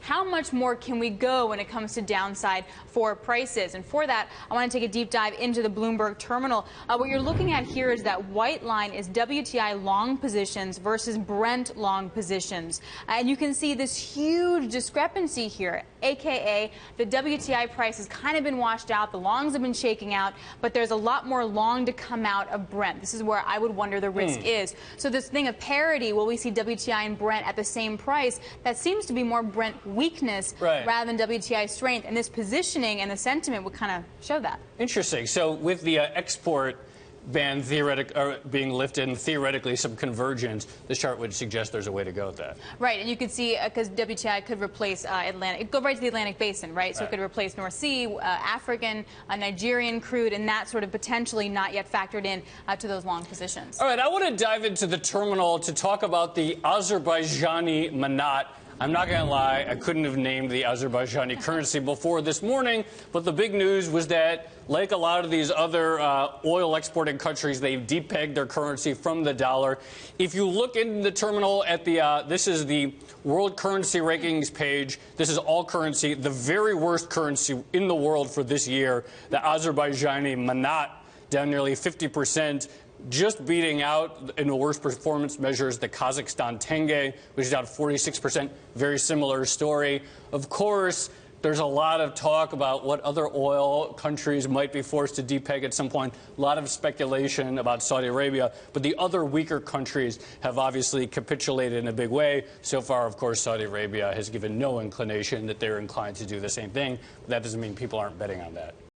how much more can we go when it comes to downside for prices? And for that, I want to take a deep dive into the Bloomberg terminal. What you're looking at here is that white line is WTI long positions versus Brent long positions. And you can see this huge discrepancy here, aka the WTI price has kind of been washed out, the longs have been shaking out, but there's a lot more long to come out of Brent. This is where I would wonder the risk is. So this thing of parity, will we see WTI and Brent at the same price? That seems to be more Brent weakness rather than WTI strength, and this positioning and the sentiment would kind of show that. Interesting. So with the export ban being lifted and theoretically some convergence, this chart would suggest there's a way to go with that. Right, and you could see, because WTI could replace Atlantic, go right to the Atlantic Basin, right? So it could replace North Sea, African, Nigerian crude, and that sort of potentially not yet factored in to those long positions. All right, I want to dive into the terminal to talk about the Azerbaijani manat. I'm not going to lie, I couldn't have named the Azerbaijani currency before this morning, but the big news was that, like a lot of these other oil exporting countries, they've depegged their currency from the dollar. If you look in the terminal at the, this is the World Currency Rankings page. This is all currency, the very worst currency in the world for this year, the Azerbaijani manat, down nearly 50%. Just beating out in the worst performance measures the Kazakhstan tenge, which is down 46%. Very similar story. Of course, there's a lot of talk about what other oil countries might be forced to depeg at some point. A lot of speculation about Saudi Arabia. But the other weaker countries have obviously capitulated in a big way. So far, of course, Saudi Arabia has given no inclination that they're inclined to do the same thing. But that doesn't mean people aren't betting on that.